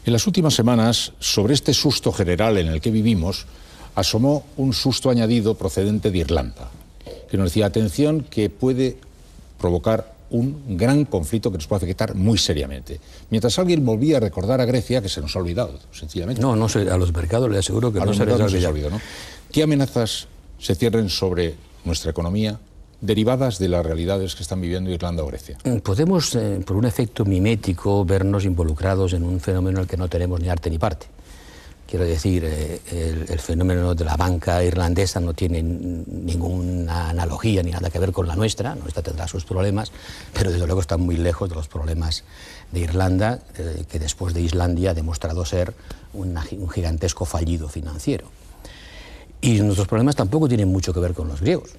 En las últimas semanas, sobre este susto general en el que vivimos, asomó un susto añadido procedente de Irlanda, que nos decía, atención, que puede provocar un gran conflicto que nos puede afectar muy seriamente. Mientras alguien volvía a recordar a Grecia, que se nos ha olvidado, sencillamente. No, a los mercados les aseguro que no se les ha olvidado. ¿No? ¿Qué amenazas se cierren sobre nuestra economía derivadas de las realidades que están viviendo Irlanda o Grecia? Podemos, por un efecto mimético, vernos involucrados en un fenómeno en el que no tenemos ni arte ni parte. Quiero decir, el fenómeno de la banca irlandesa no tiene ninguna analogía ni nada que ver con la nuestra. Nuestra tendrá sus problemas, pero desde luego están muy lejos de los problemas de Irlanda, que después de Islandia ha demostrado ser un gigantesco fallido financiero. Y nuestros problemas tampoco tienen mucho que ver con los griegos.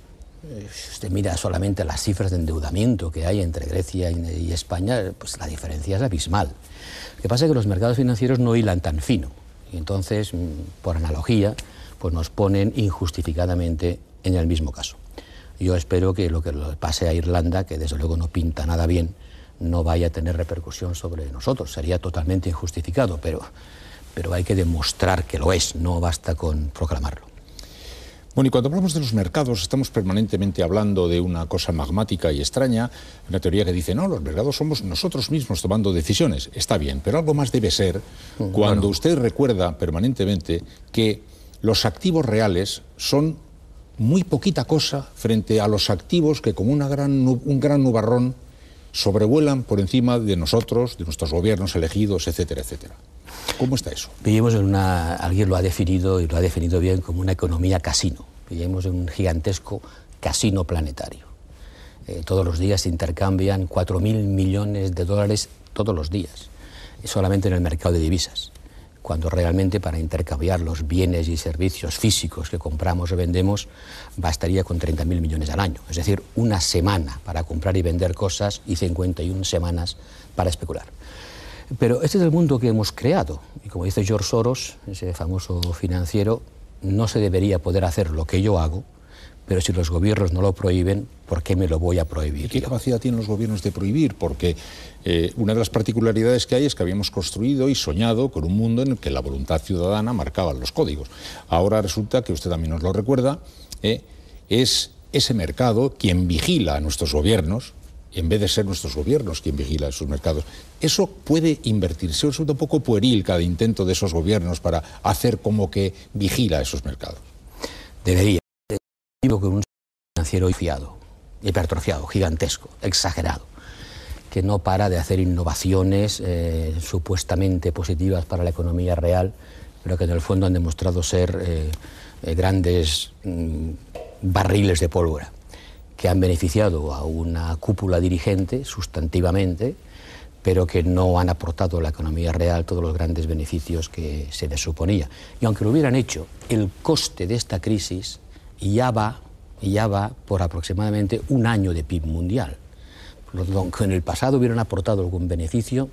Si usted mira solamente las cifras de endeudamiento que hay entre Grecia y España, pues la diferencia es abismal. Lo que pasa es que los mercados financieros no hilan tan fino. Y entonces, por analogía, pues nos ponen injustificadamente en el mismo caso. Yo espero que lo que le pase a Irlanda, que desde luego no pinta nada bien, no vaya a tener repercusión sobre nosotros. Sería totalmente injustificado, pero hay que demostrar que lo es, no basta con proclamarlo. Bueno, y cuando hablamos de los mercados, estamos permanentemente hablando de una cosa magmática y extraña, una teoría que dice, no, los mercados somos nosotros mismos tomando decisiones. Está bien, pero algo más debe ser cuando usted recuerda permanentemente que los activos reales son muy poquita cosa frente a los activos que como un gran nubarrón sobrevuelan por encima de nosotros, de nuestros gobiernos elegidos, etcétera, etcétera. ¿Cómo está eso? Vivimos en alguien lo ha definido y lo ha definido bien como una economía casino. Vivimos en un gigantesco casino planetario. Todos los días se intercambian 4.000 millones de dólares todos los días, solamente en el mercado de divisas, cuando realmente para intercambiar los bienes y servicios físicos que compramos o vendemos bastaría con 30.000 millones al año. Es decir, una semana para comprar y vender cosas y 51 semanas para especular. Pero este es el mundo que hemos creado, y como dice George Soros, ese famoso financiero, no se debería poder hacer lo que yo hago, pero si los gobiernos no lo prohíben, ¿por qué me lo voy a prohibir? ¿Qué capacidad tienen los gobiernos de prohibir? Porque una de las particularidades que hay es que habíamos construido y soñado con un mundo en el que la voluntad ciudadana marcaba los códigos. Ahora resulta, que usted también nos lo recuerda, es ese mercado quien vigila a nuestros gobiernos, en vez de ser nuestros gobiernos quien vigila esos mercados. ¿Eso puede invertirse? ¿Es un poco pueril cada intento de esos gobiernos para hacer como que vigila esos mercados? Debería. Con un financiero fiado, hipertrofiado, gigantesco, exagerado, que no para de hacer innovaciones supuestamente positivas para la economía real, pero que en el fondo han demostrado ser grandes barriles de pólvora, que han beneficiado a una cúpula dirigente sustantivamente, pero que no han aportado a la economía real todos los grandes beneficios que se les suponía. Y aunque lo hubieran hecho, el coste de esta crisis ya va por aproximadamente un año de PIB mundial. Aunque en el pasado hubieran aportado algún beneficio,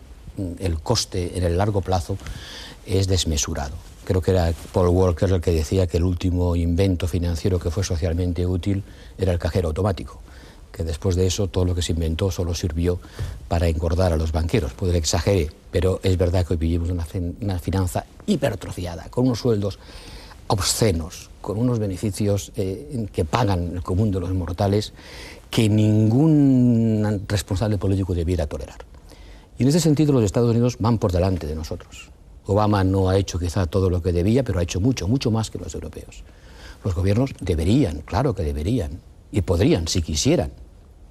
el coste en el largo plazo es desmesurado. Creo que era Paul Walker el que decía que el último invento financiero que fue socialmente útil era el cajero automático, que después de eso todo lo que se inventó solo sirvió para engordar a los banqueros. Puede que exagere, pero es verdad que hoy vivimos una finanza hipertrofiada, con unos sueldos obscenos, con unos beneficios que pagan el común de los mortales, que ningún responsable político debiera tolerar. Y en ese sentido los Estados Unidos van por delante de nosotros. Obama no ha hecho quizá todo lo que debía, pero ha hecho mucho, mucho más que los europeos. Los gobiernos deberían, claro que deberían, y podrían, si quisieran,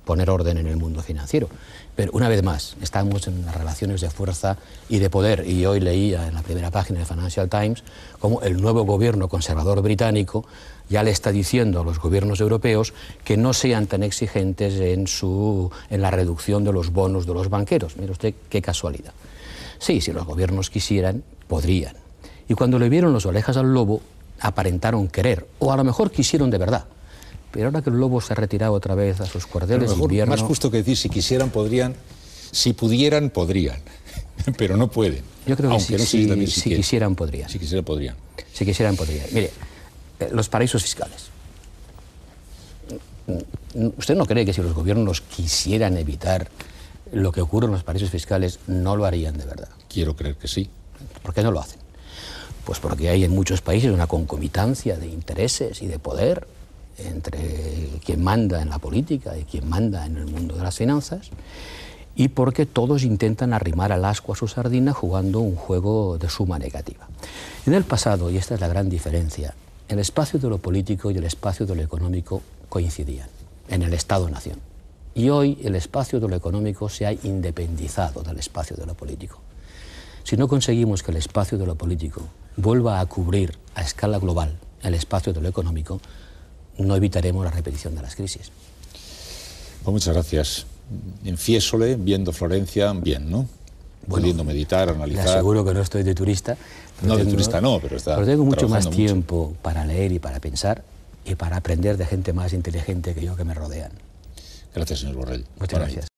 poner orden en el mundo financiero. Pero una vez más, estamos en las relaciones de fuerza y de poder, y hoy leía en la primera página de Financial Times cómo el nuevo gobierno conservador británico ya le está diciendo a los gobiernos europeos que no sean tan exigentes en la reducción de los bonos de los banqueros. Mire usted qué casualidad. Sí, si los gobiernos quisieran, podrían. Y cuando le vieron los orejas al lobo, aparentaron querer, o a lo mejor quisieron de verdad. Pero ahora que el lobo se ha retirado otra vez a sus cuarteles de invierno... Más justo que decir, si quisieran, podrían. Si pudieran, podrían. Pero no pueden. Yo creo que si quisieran, podrían. Si quisieran, podrían. Si quisieran, podrían. Mire, los paraísos fiscales. ¿Usted no cree que si los gobiernos quisieran evitar lo que ocurre en los paraísos fiscales, no lo harían de verdad? Quiero creer que sí. ¿Por qué no lo hacen? Pues porque hay en muchos países una concomitancia de intereses y de poder entre quien manda en la política y quien manda en el mundo de las finanzas, y porque todos intentan arrimar al ascua a su sardina jugando un juego de suma negativa. En el pasado, y esta es la gran diferencia, el espacio de lo político y el espacio de lo económico coincidían en el Estado-nación. Y hoy el espacio de lo económico se ha independizado del espacio de lo político. Si no conseguimos que el espacio de lo político vuelva a cubrir a escala global el espacio de lo económico, no evitaremos la repetición de las crisis. Pues muchas gracias. En Fiesole, viendo Florencia, bien, ¿no? Bueno, pudiendo meditar, analizar. Le aseguro que no estoy de turista. No, de turista no, pero está. Pero tengo mucho más trabajando tiempo para leer y para pensar y para aprender de gente más inteligente que yo que me rodean. Gracias, señor Borrell. Muchas gracias.